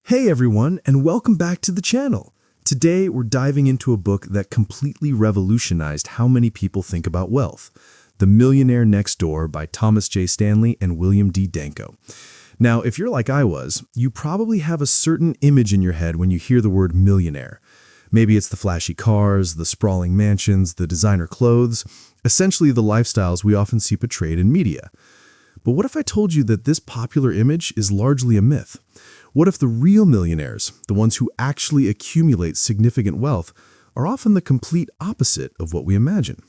Hey everyone, and welcome back to the channel. Today we're diving into a book that completely revolutionized how many people think about wealth, The Millionaire Next Door by Thomas J. Stanley and William D. Danko. Now, if you're like I was, you probably have a certain image in your head when you hear the word millionaire. Maybe it's the flashy cars, the sprawling mansions, the designer clothes, essentially the lifestyles we often see portrayed in media. But what if I told you that this popular image is largely a myth? What if the real millionaires, the ones who actually accumulate significant wealth, are often the complete opposite of what we imagine?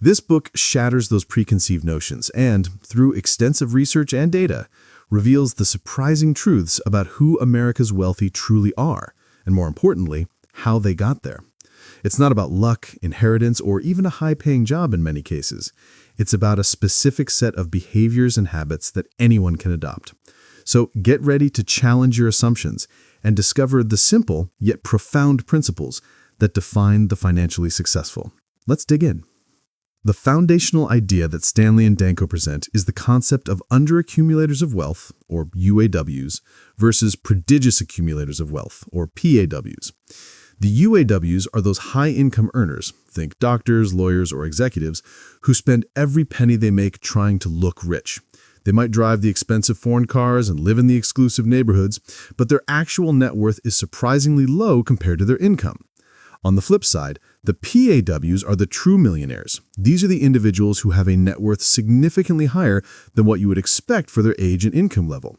This book shatters those preconceived notions and, through extensive research and data, reveals the surprising truths about who America's wealthy truly are, and more importantly, how they got there. It's not about luck, inheritance, or even a high-paying job in many cases. It's about a specific set of behaviors and habits that anyone can adopt. So get ready to challenge your assumptions and discover the simple yet profound principles that define the financially successful. Let's dig in. The foundational idea that Stanley and Danko present is the concept of underaccumulators of wealth, or UAWs, versus prodigious accumulators of wealth, or PAWs. The UAWs are those high-income earners, think doctors, lawyers, or executives, who spend every penny they make trying to look rich. They might drive the expensive foreign cars and live in the exclusive neighborhoods, but their actual net worth is surprisingly low compared to their income. On the flip side, the PAWs are the true millionaires. These are the individuals who have a net worth significantly higher than what you would expect for their age and income level.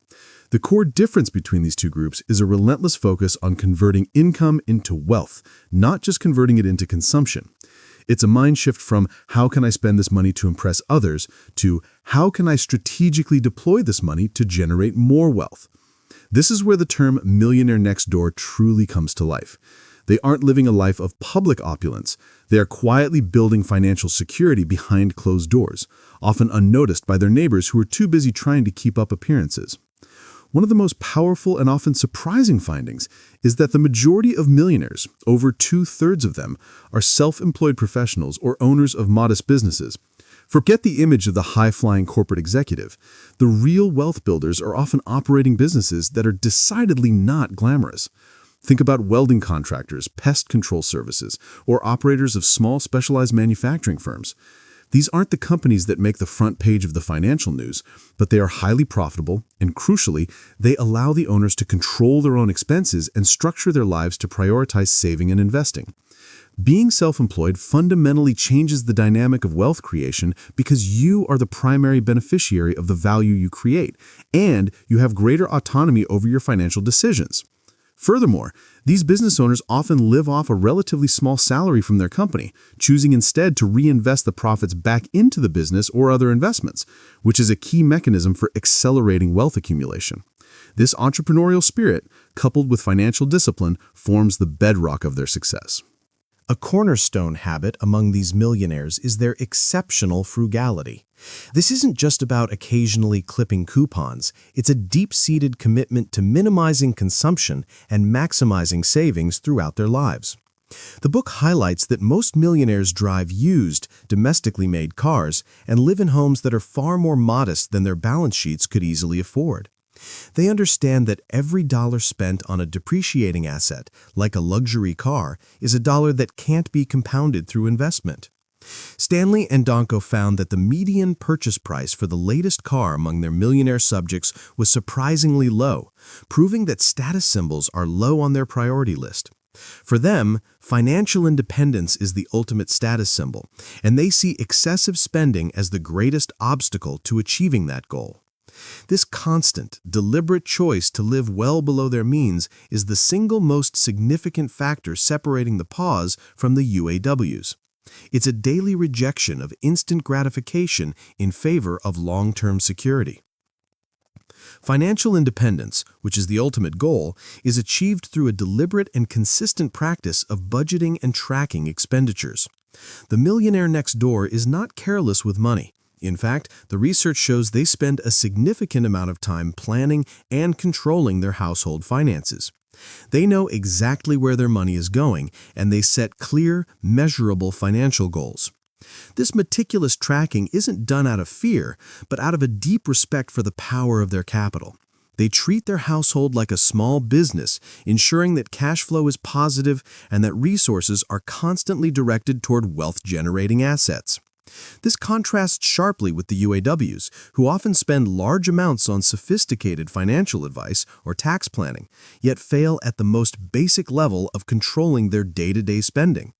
The core difference between these two groups is a relentless focus on converting income into wealth, not just converting it into consumption. It's a mind shift from how can I spend this money to impress others to how can I strategically deploy this money to generate more wealth. This is where the term millionaire next door truly comes to life. They aren't living a life of public opulence. They are quietly building financial security behind closed doors, often unnoticed by their neighbors who are too busy trying to keep up appearances. One of the most powerful and often surprising findings is that the majority of millionaires, over 2/3 of them, are self-employed professionals or owners of modest businesses. Forget the image of the high-flying corporate executive. The real wealth builders are often operating businesses that are decidedly not glamorous. Think about welding contractors, pest control services, or operators of small specialized manufacturing firms. These aren't the companies that make the front page of the financial news, but they are highly profitable, and crucially, they allow the owners to control their own expenses and structure their lives to prioritize saving and investing. Being self-employed fundamentally changes the dynamic of wealth creation because you are the primary beneficiary of the value you create, and you have greater autonomy over your financial decisions. Furthermore, these business owners often live off a relatively small salary from their company, choosing instead to reinvest the profits back into the business or other investments, which is a key mechanism for accelerating wealth accumulation. This entrepreneurial spirit, coupled with financial discipline, forms the bedrock of their success. A cornerstone habit among these millionaires is their exceptional frugality. This isn't just about occasionally clipping coupons. It's a deep-seated commitment to minimizing consumption and maximizing savings throughout their lives. The book highlights that most millionaires drive used, domestically made cars and live in homes that are far more modest than their balance sheets could easily afford. They understand that every dollar spent on a depreciating asset, like a luxury car, is a dollar that can't be compounded through investment. Stanley and Danko found that the median purchase price for the latest car among their millionaire subjects was surprisingly low, proving that status symbols are low on their priority list. For them, financial independence is the ultimate status symbol, and they see excessive spending as the greatest obstacle to achieving that goal. This constant, deliberate choice to live well below their means is the single most significant factor separating the PAWs from the UAWs. It's a daily rejection of instant gratification in favor of long-term security. Financial independence, which is the ultimate goal, is achieved through a deliberate and consistent practice of budgeting and tracking expenditures. The millionaire next door is not careless with money. In fact, the research shows they spend a significant amount of time planning and controlling their household finances. They know exactly where their money is going, and they set clear, measurable financial goals. This meticulous tracking isn't done out of fear, but out of a deep respect for the power of their capital. They treat their household like a small business, ensuring that cash flow is positive and that resources are constantly directed toward wealth-generating assets. This contrasts sharply with the UAWs, who often spend large amounts on sophisticated financial advice or tax planning, yet fail at the most basic level of controlling their day-to-day spending.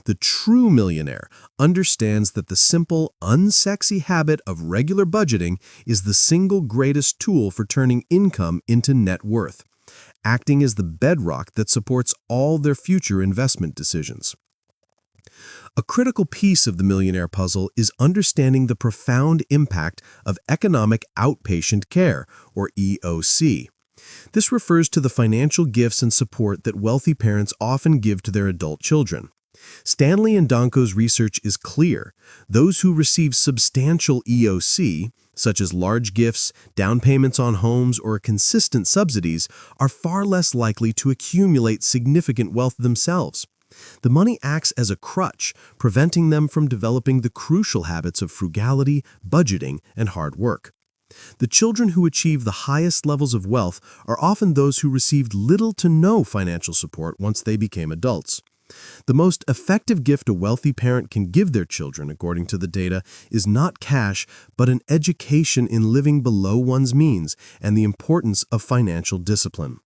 The true millionaire understands that the simple, unsexy habit of regular budgeting is the single greatest tool for turning income into net worth, acting as the bedrock that supports all their future investment decisions. A critical piece of the millionaire puzzle is understanding the profound impact of economic outpatient care, or EOC. This refers to the financial gifts and support that wealthy parents often give to their adult children. Stanley and Danko's research is clear. Those who receive substantial EOC, such as large gifts, down payments on homes, or consistent subsidies, are far less likely to accumulate significant wealth themselves. The money acts as a crutch, preventing them from developing the crucial habits of frugality, budgeting, and hard work. The children who achieve the highest levels of wealth are often those who received little to no financial support once they became adults. The most effective gift a wealthy parent can give their children, according to the data, is not cash, but an education in living below one's means and the importance of financial discipline.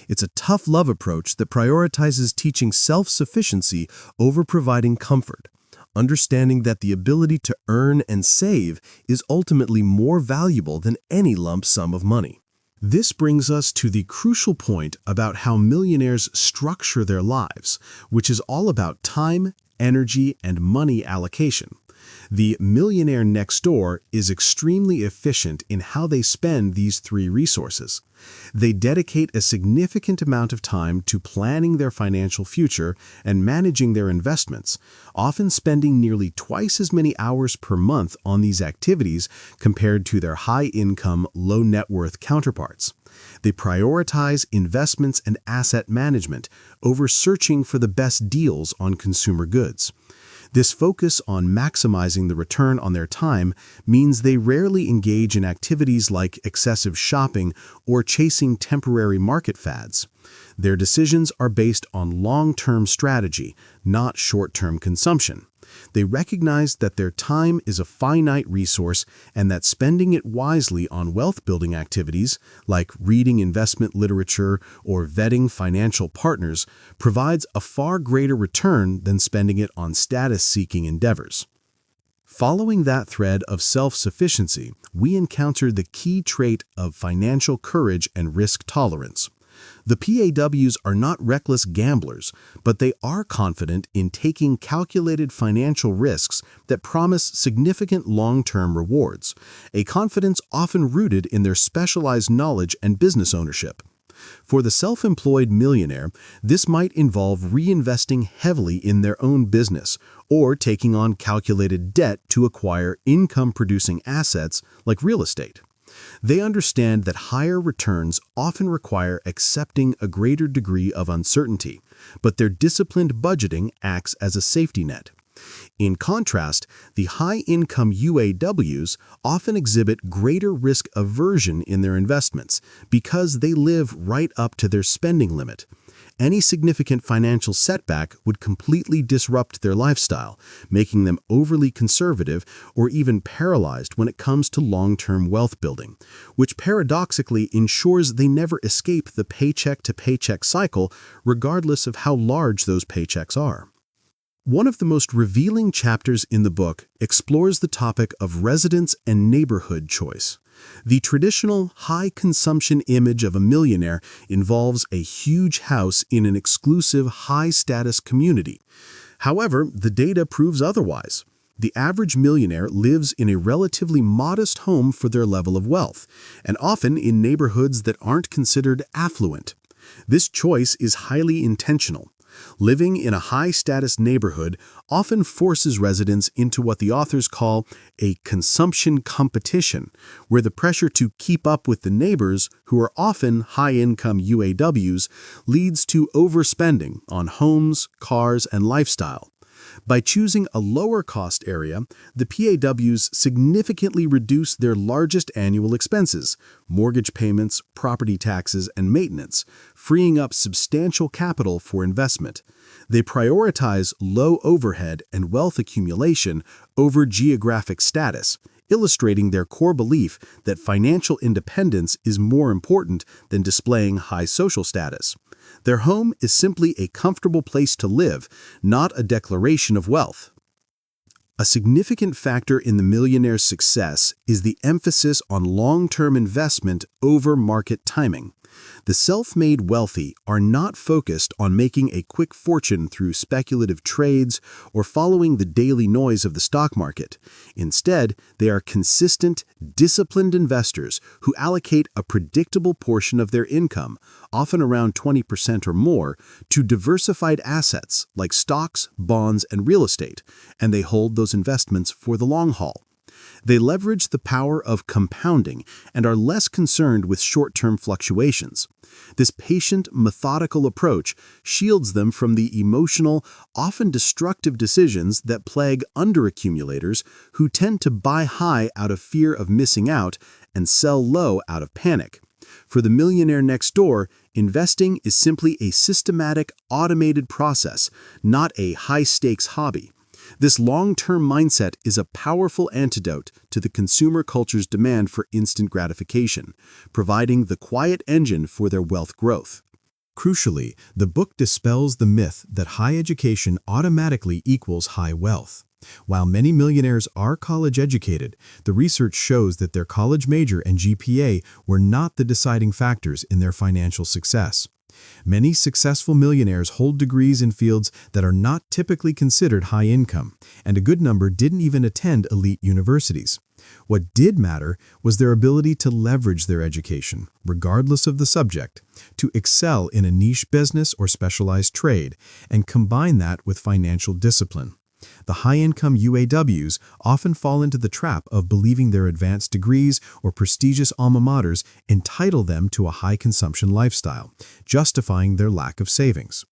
It's a tough love approach that prioritizes teaching self-sufficiency over providing comfort, understanding that the ability to earn and save is ultimately more valuable than any lump sum of money. This brings us to the crucial point about how millionaires structure their lives, which is all about time, energy, and money allocation. The Millionaire Next Door is extremely efficient in how they spend these three resources. They dedicate a significant amount of time to planning their financial future and managing their investments, often spending nearly twice as many hours per month on these activities compared to their high-income, low-net-worth counterparts. They prioritize investments and asset management over searching for the best deals on consumer goods. This focus on maximizing the return on their time means they rarely engage in activities like excessive shopping or chasing temporary market fads. Their decisions are based on long-term strategy, not short-term consumption. They recognize that their time is a finite resource and that spending it wisely on wealth-building activities, like reading investment literature or vetting financial partners, provides a far greater return than spending it on status-seeking endeavors. Following that thread of self-sufficiency, we encounter the key trait of financial courage and risk tolerance. The PAWs are not reckless gamblers, but they are confident in taking calculated financial risks that promise significant long-term rewards, a confidence often rooted in their specialized knowledge and business ownership. For the self-employed millionaire, this might involve reinvesting heavily in their own business or taking on calculated debt to acquire income-producing assets like real estate. They understand that higher returns often require accepting a greater degree of uncertainty, but their disciplined budgeting acts as a safety net. In contrast, the high-income UAWs often exhibit greater risk aversion in their investments because they live right up to their spending limit. Any significant financial setback would completely disrupt their lifestyle, making them overly conservative or even paralyzed when it comes to long-term wealth building, which paradoxically ensures they never escape the paycheck-to-paycheck cycle, regardless of how large those paychecks are. One of the most revealing chapters in the book explores the topic of residence and neighborhood choice. The traditional high-consumption image of a millionaire involves a huge house in an exclusive high-status community. However, the data proves otherwise. The average millionaire lives in a relatively modest home for their level of wealth, and often in neighborhoods that aren't considered affluent. This choice is highly intentional. Living in a high-status neighborhood often forces residents into what the authors call a consumption competition, where the pressure to keep up with the neighbors, who are often high-income UAWs, leads to overspending on homes, cars, and lifestyle. By choosing a lower-cost area, the PAWs significantly reduce their largest annual expenses, mortgage payments, property taxes, and maintenance, freeing up substantial capital for investment. They prioritize low overhead and wealth accumulation over geographic status, illustrating their core belief that financial independence is more important than displaying high social status. Their home is simply a comfortable place to live, not a declaration of wealth. A significant factor in the millionaire's success is the emphasis on long-term investment over market timing. The self-made wealthy are not focused on making a quick fortune through speculative trades or following the daily noise of the stock market. Instead, they are consistent, disciplined investors who allocate a predictable portion of their income, often around 20% or more, to diversified assets like stocks, bonds, and real estate, and they hold those investments for the long haul. They leverage the power of compounding and are less concerned with short-term fluctuations. This patient, methodical approach shields them from the emotional, often destructive decisions that plague underaccumulators who tend to buy high out of fear of missing out and sell low out of panic. For the millionaire next door, investing is simply a systematic, automated process, not a high-stakes hobby. This long-term mindset is a powerful antidote to the consumer culture's demand for instant gratification, providing the quiet engine for their wealth growth. Crucially, the book dispels the myth that high education automatically equals high wealth. While many millionaires are college-educated, the research shows that their college major and GPA were not the deciding factors in their financial success. Many successful millionaires hold degrees in fields that are not typically considered high income, and a good number didn't even attend elite universities. What did matter was their ability to leverage their education, regardless of the subject, to excel in a niche business or specialized trade, and combine that with financial discipline. The high-income UAWs often fall into the trap of believing their advanced degrees or prestigious alma maters entitle them to a high-consumption lifestyle, justifying their lack of savings.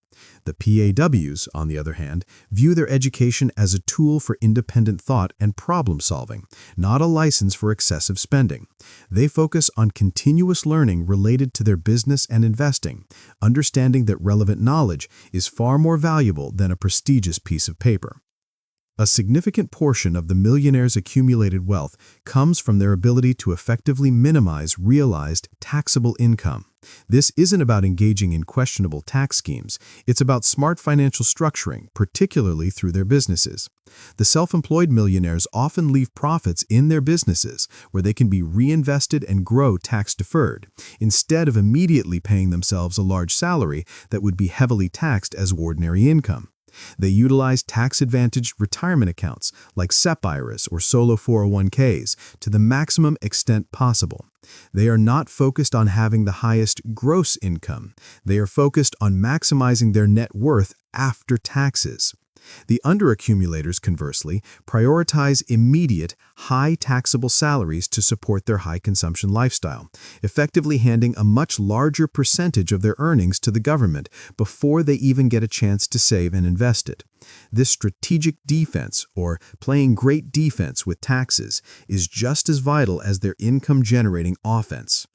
The PAWs, on the other hand, view their education as a tool for independent thought and problem-solving, not a license for excessive spending. They focus on continuous learning related to their business and investing, understanding that relevant knowledge is far more valuable than a prestigious piece of paper. A significant portion of the millionaire's accumulated wealth comes from their ability to effectively minimize realized taxable income. This isn't about engaging in questionable tax schemes. It's about smart financial structuring, particularly through their businesses. The self-employed millionaires often leave profits in their businesses where they can be reinvested and grow tax-deferred, instead of immediately paying themselves a large salary that would be heavily taxed as ordinary income. They utilize tax-advantaged retirement accounts like SEP IRAs or solo 401ks to the maximum extent possible. They are not focused on having the highest gross income. They are focused on maximizing their net worth after taxes. The underaccumulators, conversely, prioritize immediate, high taxable salaries to support their high consumption lifestyle, effectively handing a much larger percentage of their earnings to the government before they even get a chance to save and invest it. This strategic defense, or playing great defense with taxes, is just as vital as their income-generating offense.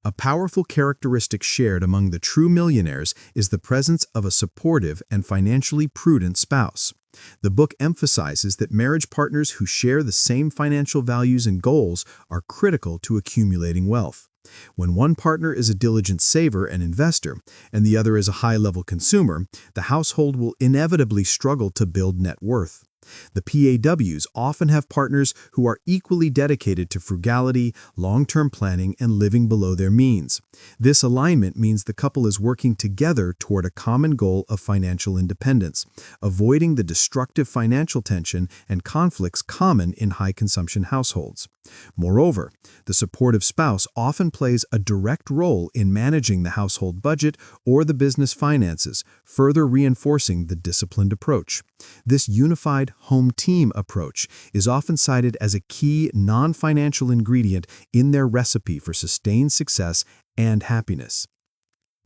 A powerful characteristic shared among the true millionaires is the presence of a supportive and financially prudent spouse. The book emphasizes that marriage partners who share the same financial values and goals are critical to accumulating wealth. When one partner is a diligent saver and investor, and the other is a high-level consumer, the household will inevitably struggle to build net worth. The PAWs often have partners who are equally dedicated to frugality, long-term planning, and living below their means. This alignment means the couple is working together toward a common goal of financial independence, avoiding the destructive financial tension and conflicts common in high-consumption households. Moreover, the supportive spouse often plays a direct role in managing the household budget or the business finances, further reinforcing the disciplined approach. This unified home team approach is often cited as a key non-financial ingredient in their recipe for sustained success and happiness.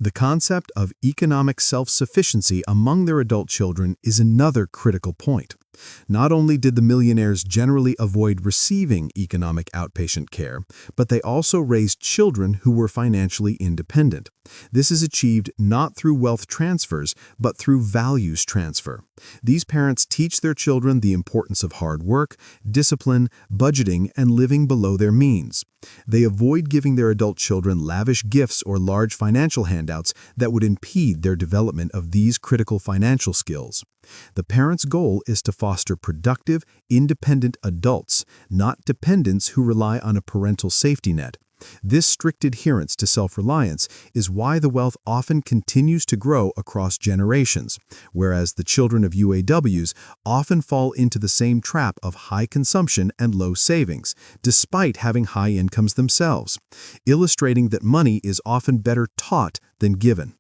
The concept of economic self-sufficiency among their adult children is another critical point. Not only did the millionaires generally avoid receiving economic outpatient care, but they also raised children who were financially independent. This is achieved not through wealth transfers, but through values transfer. These parents teach their children the importance of hard work, discipline, budgeting, and living below their means. They avoid giving their adult children lavish gifts or large financial handouts that would impede their development of these critical financial skills. The parents' goal is to foster productive, independent adults, not dependents who rely on a parental safety net. This strict adherence to self-reliance is why the wealth often continues to grow across generations, whereas the children of UAWs often fall into the same trap of high consumption and low savings, despite having high incomes themselves, illustrating that money is often better taught than given.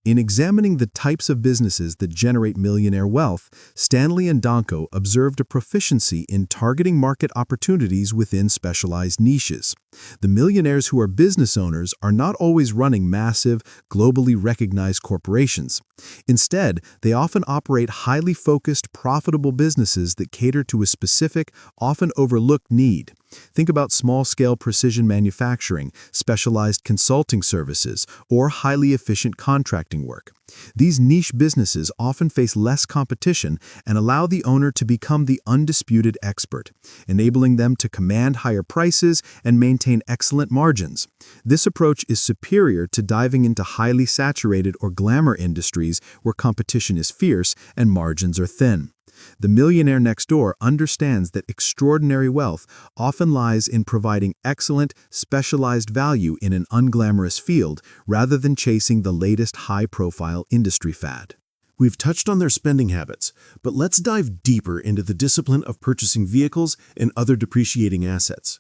In examining the types of businesses that generate millionaire wealth, Stanley and Danko observed a proficiency in targeting market opportunities within specialized niches. The millionaires who are business owners are not always running massive, globally recognized corporations. Instead, they often operate highly focused, profitable businesses that cater to a specific, often overlooked need. Think about small-scale precision manufacturing, specialized consulting services, or highly efficient contracting work. These niche businesses often face less competition and allow the owner to become the undisputed expert, enabling them to command higher prices and maintain excellent margins. This approach is superior to diving into highly saturated or glamour industries where competition is fierce and margins are thin. The Millionaire Next Door understands that extraordinary wealth often lies in providing excellent, specialized value in an unglamorous field rather than chasing the latest high-profile industry fad. We've touched on their spending habits, but let's dive deeper into the discipline of purchasing vehicles and other depreciating assets.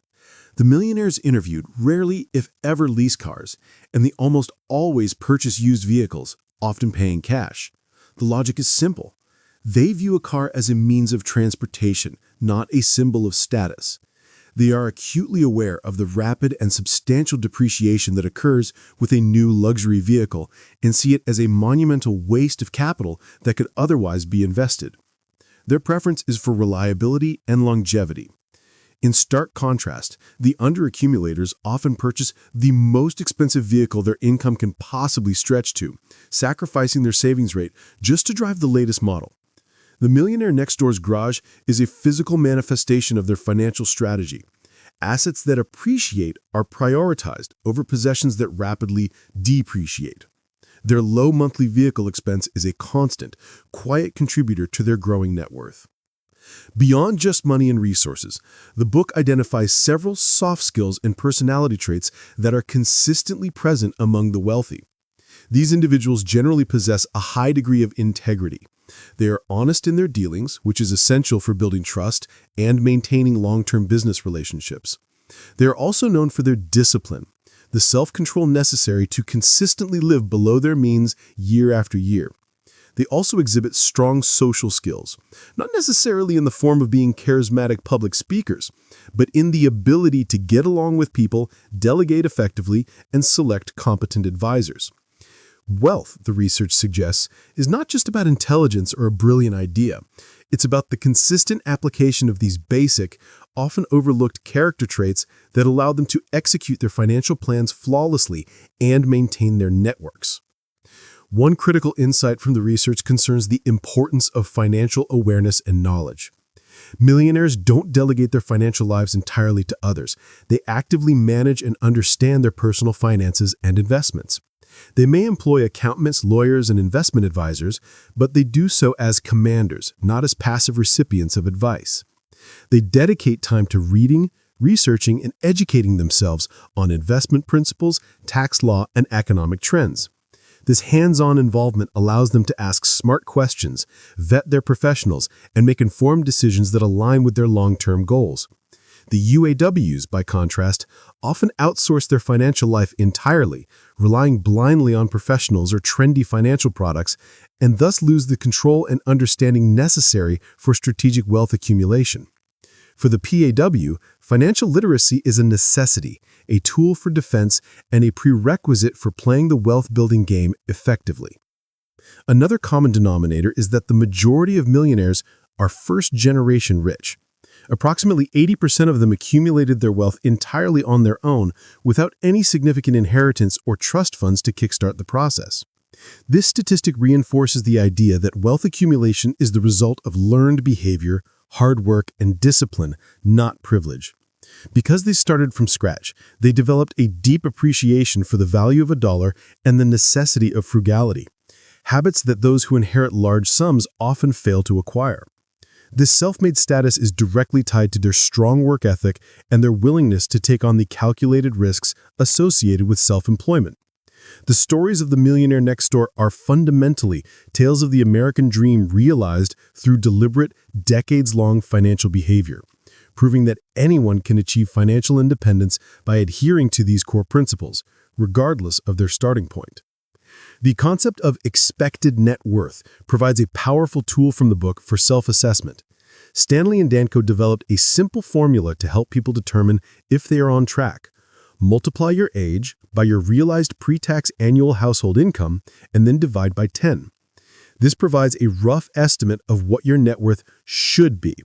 The millionaires interviewed rarely, if ever, lease cars, and they almost always purchase used vehicles, often paying cash. The logic is simple. They view a car as a means of transportation, not a symbol of status. They are acutely aware of the rapid and substantial depreciation that occurs with a new luxury vehicle and see it as a monumental waste of capital that could otherwise be invested. Their preference is for reliability and longevity. In stark contrast, the underaccumulators often purchase the most expensive vehicle their income can possibly stretch to, sacrificing their savings rate just to drive the latest model. The Millionaire Next Door's garage is a physical manifestation of their financial strategy. Assets that appreciate are prioritized over possessions that rapidly depreciate. Their low monthly vehicle expense is a constant, quiet contributor to their growing net worth. Beyond just money and resources, the book identifies several soft skills and personality traits that are consistently present among the wealthy. These individuals generally possess a high degree of integrity. They are honest in their dealings, which is essential for building trust and maintaining long-term business relationships. They are also known for their discipline, the self-control necessary to consistently live below their means year after year. They also exhibit strong social skills, not necessarily in the form of being charismatic public speakers, but in the ability to get along with people, delegate effectively, and select competent advisors. Wealth, the research suggests, is not just about intelligence or a brilliant idea. It's about the consistent application of these basic, often overlooked character traits that allow them to execute their financial plans flawlessly and maintain their networks. One critical insight from the research concerns the importance of financial awareness and knowledge. Millionaires don't delegate their financial lives entirely to others. They actively manage and understand their personal finances and investments. They may employ accountants, lawyers, and investment advisors, but they do so as commanders, not as passive recipients of advice. They dedicate time to reading, researching, and educating themselves on investment principles, tax law, and economic trends. This hands-on involvement allows them to ask smart questions, vet their professionals, and make informed decisions that align with their long-term goals. The UAWs, by contrast, often outsource their financial life entirely, relying blindly on professionals or trendy financial products, and thus lose the control and understanding necessary for strategic wealth accumulation. For the PAW, financial literacy is a necessity, a tool for defense, and a prerequisite for playing the wealth-building game effectively. Another common denominator is that the majority of millionaires are first-generation rich. Approximately 80% of them accumulated their wealth entirely on their own without any significant inheritance or trust funds to kickstart the process. This statistic reinforces the idea that wealth accumulation is the result of learned behavior, hard work, and discipline, not privilege. Because they started from scratch, they developed a deep appreciation for the value of a dollar and the necessity of frugality, habits that those who inherit large sums often fail to acquire. This self-made status is directly tied to their strong work ethic and their willingness to take on the calculated risks associated with self-employment. The stories of the Millionaire Next Door are fundamentally tales of the American dream realized through deliberate, decades-long financial behavior, proving that anyone can achieve financial independence by adhering to these core principles, regardless of their starting point. The concept of expected net worth provides a powerful tool from the book for self-assessment. Stanley and Danko developed a simple formula to help people determine if they are on track. Multiply your age by your realized pre-tax annual household income and then divide by 10. This provides a rough estimate of what your net worth should be.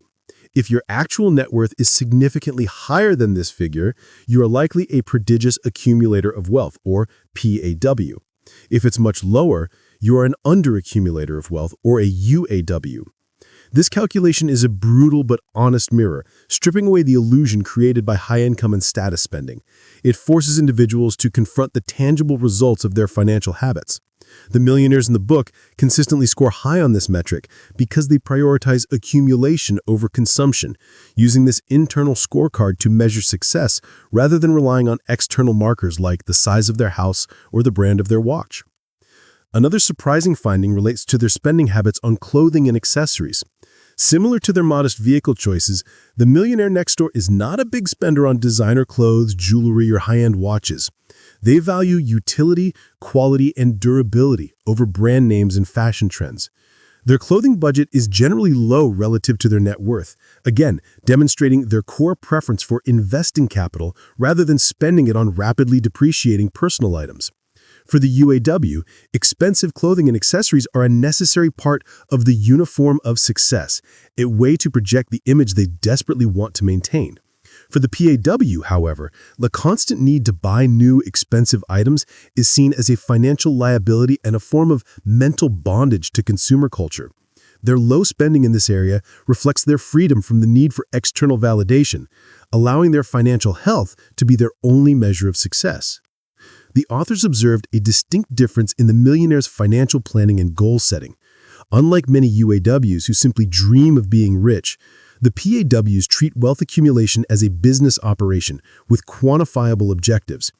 If your actual net worth is significantly higher than this figure, you are likely a prodigious accumulator of wealth, or PAW. If it's much lower, you are an underaccumulator of wealth, or a UAW. This calculation is a brutal but honest mirror, stripping away the illusion created by high income and status spending. It forces individuals to confront the tangible results of their financial habits. The millionaires in the book consistently score high on this metric because they prioritize accumulation over consumption, using this internal scorecard to measure success rather than relying on external markers like the size of their house or the brand of their watch. Another surprising finding relates to their spending habits on clothing and accessories. Similar to their modest vehicle choices, the Millionaire Next Door is not a big spender on designer clothes, jewelry, or high-end watches. They value utility, quality, and durability over brand names and fashion trends. Their clothing budget is generally low relative to their net worth, again, demonstrating their core preference for investing capital rather than spending it on rapidly depreciating personal items. For the UAW, expensive clothing and accessories are a necessary part of the uniform of success, a way to project the image they desperately want to maintain. For the PAW, however, the constant need to buy new, expensive items is seen as a financial liability and a form of mental bondage to consumer culture. Their low spending in this area reflects their freedom from the need for external validation, allowing their financial health to be their only measure of success. The authors observed a distinct difference in the millionaire's financial planning and goal setting. Unlike many UAWs who simply dream of being rich, the PAWs treat wealth accumulation as a business operation with quantifiable objectives.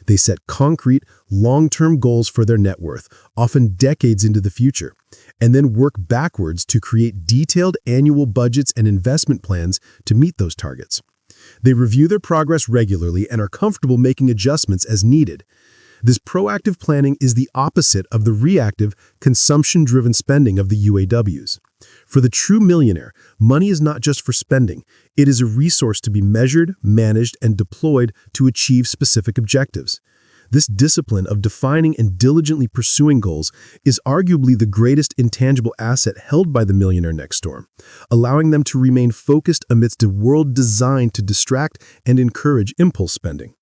They set concrete, long-term goals for their net worth, often decades into the future, and then work backwards to create detailed annual budgets and investment plans to meet those targets. They review their progress regularly and are comfortable making adjustments as needed. This proactive planning is the opposite of the reactive, consumption-driven spending of the UAWs. For the true millionaire, money is not just for spending. It is a resource to be measured, managed, and deployed to achieve specific objectives. This discipline of defining and diligently pursuing goals is arguably the greatest intangible asset held by the Millionaire Next Door, allowing them to remain focused amidst a world designed to distract and encourage impulse spending.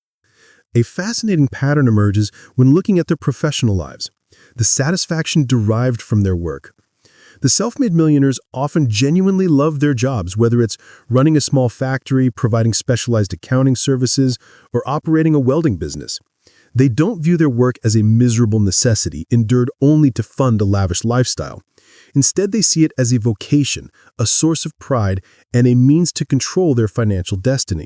A fascinating pattern emerges when looking at their professional lives, the satisfaction derived from their work. The self-made millionaires often genuinely love their jobs, whether it's running a small factory, providing specialized accounting services, or operating a welding business. They don't view their work as a miserable necessity endured only to fund a lavish lifestyle. Instead, they see it as a vocation, a source of pride, and a means to control their financial destiny.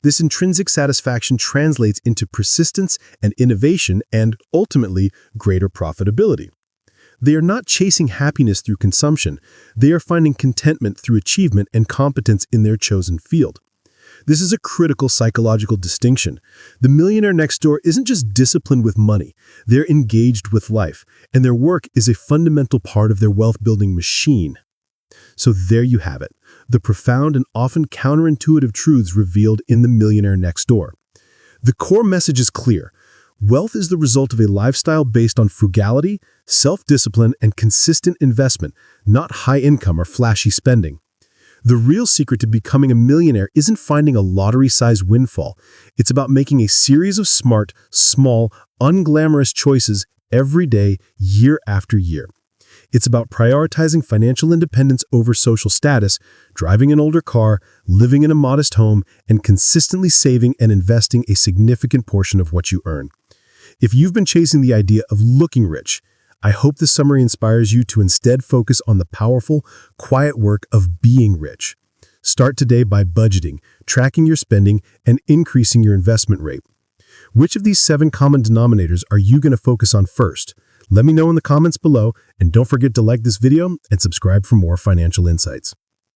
This intrinsic satisfaction translates into persistence and innovation and, ultimately, greater profitability. They are not chasing happiness through consumption. They are finding contentment through achievement and competence in their chosen field. This is a critical psychological distinction. The Millionaire Next Door isn't just disciplined with money. They're engaged with life, and their work is a fundamental part of their wealth-building machine. So there you have it, the profound and often counterintuitive truths revealed in The Millionaire Next Door. The core message is clear. Wealth is the result of a lifestyle based on frugality, self-discipline, and consistent investment, not high income or flashy spending. The real secret to becoming a millionaire isn't finding a lottery-sized windfall. It's about making a series of smart, small, unglamorous choices every day, year after year. It's about prioritizing financial independence over social status, driving an older car, living in a modest home, and consistently saving and investing a significant portion of what you earn. If you've been chasing the idea of looking rich, I hope this summary inspires you to instead focus on the powerful, quiet work of being rich. Start today by budgeting, tracking your spending, and increasing your investment rate. Which of these 7 common denominators are you going to focus on first? Let me know in the comments below, and don't forget to like this video and subscribe for more financial insights.